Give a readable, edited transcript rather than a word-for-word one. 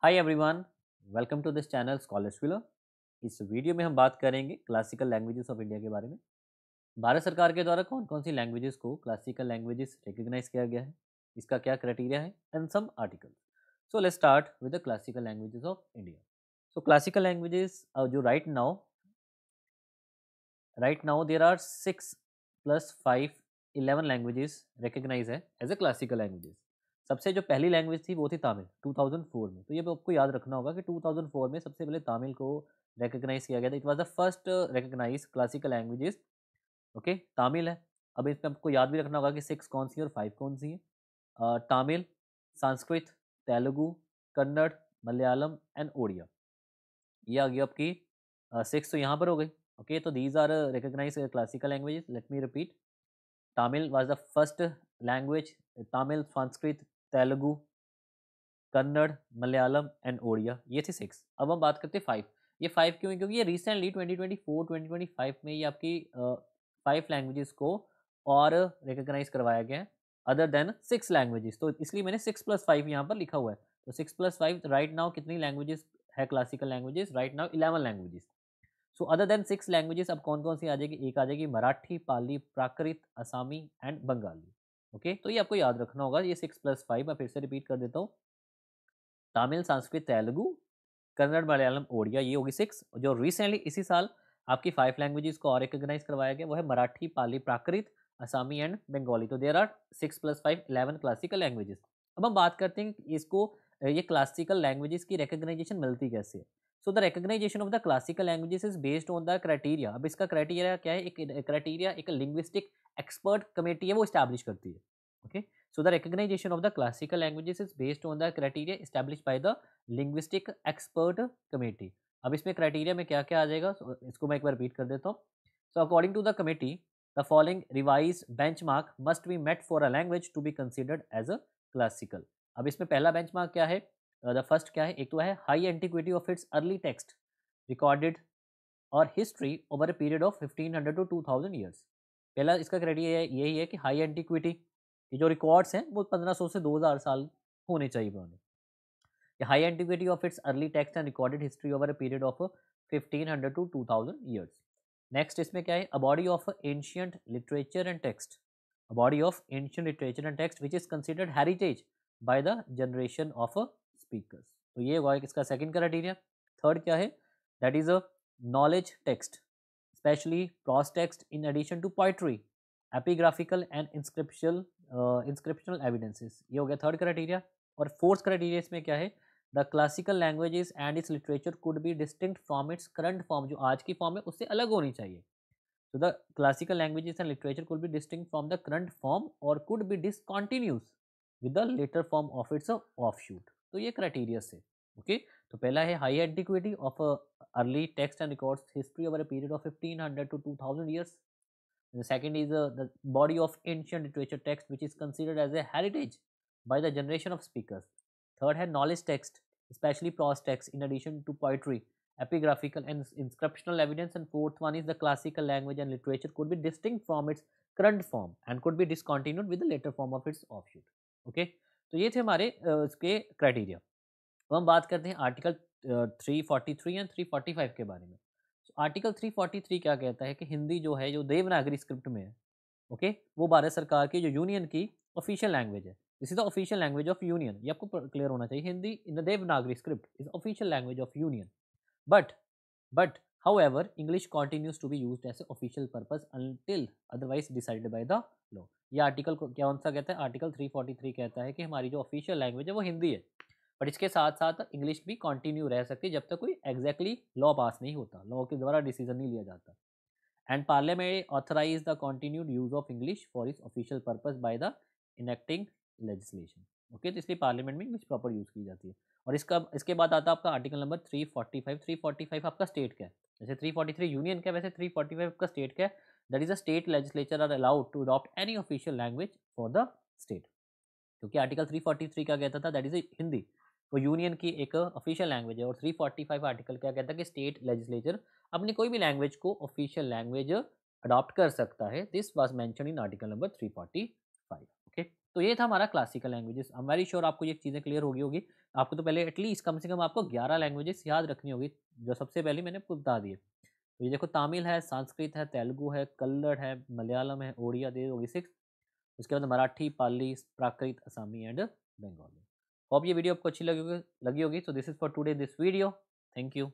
Hi everyone, welcome to this channel scholars villa. इस video में हम बात करेंगे क्लासिकल लैंग्वेजेस ऑफ इंडिया के बारे में। भारत सरकार के द्वारा कौन कौन सी लैंग्वेजेस को क्लासिकल लैंग्वेजेस रिकग्नाइज किया गया है, इसका क्या क्राइटेरिया है and some articles. So let's start with the classical languages of India. So classical languages जो right now there are 6 + 5 11 languages recognise है एज ए क्लासिकल लैंग्वेजेस। सबसे जो पहली लैंग्वेज थी वो थी तमिल 2004 में। तो ये भी आपको याद रखना होगा कि 2004 में सबसे पहले तमिल को रिकग्नाइज किया गया था। It was the first recognise classical languages. Okay, Tamil है। अब इसमें आपको याद भी रखना होगा कि 6 कौन सी है और 5 कौन सी है। तमिल, संस्कृत, तेलुगु, कन्नड़, मलयालम एंड ओडिया। ये आ गई आपकी 6 तो यहाँ पर हो गई। ओके, तो these are recognise classical languages. Let me repeat. Tamil was the first language. Tamil, Sanskrit, Telugu, Kannada, Malayalam and Odia, ये थे 6। अब हम बात करते हैं 5। ये 5 क्यों है? क्योंकि ये रिसेंटली 2024 2025 में ये आपकी 5 लैंग्वेजेस को और रिकग्नाइज करवाया गया है अदर देन 6 लैंग्वेजेस। तो इसलिए मैंने 6 + 5 यहाँ पर लिखा हुआ है। तो 6 + 5 राइट नाउ कितनी लैंग्वेजेस है classical languages? Right now 11 languages. So other than 6 languages अब कौन कौन सी आ जाएगी? एक आ जाएगी मराठी, पाली, प्राकृत, असमी एंड बंगाली। ओके, तो ये आपको याद रखना होगा। ये 6 + 5 मैं फिर से रिपीट कर देता हूँ। तमिल, संस्कृत, तेलुगु, कन्नड़, मलयालम, ओडिया, ये होगी 6। जो रिसेंटली इसी साल आपकी 5 लैंग्वेजेस को और रिकग्नाइज करवाया गया वो है मराठी, पाली, प्राकृत, असमी एंड बंगाली। तो देर आर 6 + 5 11 क्लासिकल लैंग्वेजेस। अब हम बात करते हैं कि इसको ये क्लासिकल लैंग्वेजेस की रिकग्नाइजेशन मिलती कैसे है। So the recognisation of the classical languages is based on the criteria. अब इसका क्राइटेरिया क्या है? एक क्राइटेरिया एक लिंग्विस्टिक एक्सपर्ट कमेटी है वो स्टैब्लिश करती है। Okay, so the recognition of the classical languages is based on the criteria established by the linguistic expert committee। अब इसमें क्राइटेरिया में क्या क्या आ जाएगा? इसको मैं एक बार रिपीट कर देता हूँ। So according to the committee the following revise benchmark must be met for a language to be considered as a classical. अब इसमें पहला बेंचमार्क क्या है? द फर्स्ट क्या है? एक तो है high antiquity of its early text recorded और history over a period of 1500 to 2000 years. पहला इसका क्राइटेरिया यही है कि हाई एंटिक्विटी, ये जो रिकॉर्ड्स हैं वो 1500 से 2000 साल होने चाहिए उन्हें। High antiquity of its early text and recorded history over a period of 1500 to 2000 years. Next इसमें क्या है? A body of ancient literature and text, a body of ancient literature and text which is considered heritage by the generation of speakers. तो ये हुआ इसका second criteria. Third क्या है? That is a knowledge text, especially prose text in addition to poetry, epigraphical and inscriptional evidences। ये हो गया third criteria. और फोर्थ क्राइटेरिया इसमें क्या है? The classical languages and it's literature could be distinct from its current form. जो आज की फॉर्म है उससे अलग होनी चाहिए। So the classical languages and literature could be distinct from the current form or could be discontinuous with the later form of its offshoot। तो ये क्राइटेरिया से ओके। तो पहला है high antiquity of early text and records history over a period of 1500 to 2000 years। The second is the body of ancient literature text which is considered as a heritage by the generation of speakers। Third है knowledge text, especially prose text in addition to poetry, epigraphical and inscriptional evidence। And fourth one is the classical language and literature could be distinct from its current form and could be discontinued with the later form of its offshoot। okay, तो ये थे हमारे इसके criteria. अब हम बात करते हैं आर्टिकल 343 एंड 345 के बारे में। आर्टिकल 343 क्या कहता है कि हिंदी जो है जो देवनागरी स्क्रिप्ट में है, ओके, वो भारत सरकार की जो यूनियन की ऑफिशियल लैंग्वेज है। This is the official language of union. ये आपको क्लियर होना चाहिए। Hindi in the Devanagari script is official language of union. But but however english continues to be used as a official purpose until otherwise decided by the law। ये article को कौन सा कहता है? आर्टिकल 343 कहता है कि हमारी जो ऑफिशियल लैंग्वेज है वो हिंदी है, बट इसके साथ साथ इंग्लिश भी कंटिन्यू रह सकती है जब तक कोई एग्जैक्टली लॉ पास नहीं होता, लॉ के द्वारा डिसीजन नहीं लिया जाता। And parliament authorise the continued use of English for is official purpose by the enacting legislation. Okay, तो इसलिए पार्लियामेंट में इंग्लिश प्रॉपर यूज की जाती है। और इसके बाद आता है आपका आर्टिकल नंबर 345। 345 आपका स्टेट का है। जैसे 343 यूनियन का, वैसे 345 का स्टेट का है। That is a state legislature are allowed to adopt any official language for the state. क्योंकि आर्टिकल 343 क्या कहता था? दैट इज हिंदी, वो यूनियन की एक ऑफिशियल लैंग्वेज है। और 345 आर्टिकल क्या कहता है कि स्टेट लेजिस्लेचर अपनी कोई भी लैंग्वेज को ऑफिशियल लैंग्वेज अडॉप्ट कर सकता है। This was mention in article number 345। Okay, तो ये था हमारा classical languages. I am very sure आपको ये चीज़ें क्लियर होगी। आपको तो पहले एटलीस्ट कम से कम आपको 11 लैंग्वेजेस याद रखनी होगी, जो सबसे पहले मैंने आपको बता दिए। तो ये देखो, तमिल है, संस्कृत है, तेलुगु है, कन्नड़ है, मलयालम है, ओडिया दे होगी 6। उसके बाद मराठी, पाली, प्राकृत, असमी एंड बंगाली। होप ये वीडियो आपको अच्छी लगी होगी। So this is for today this video. Thank you.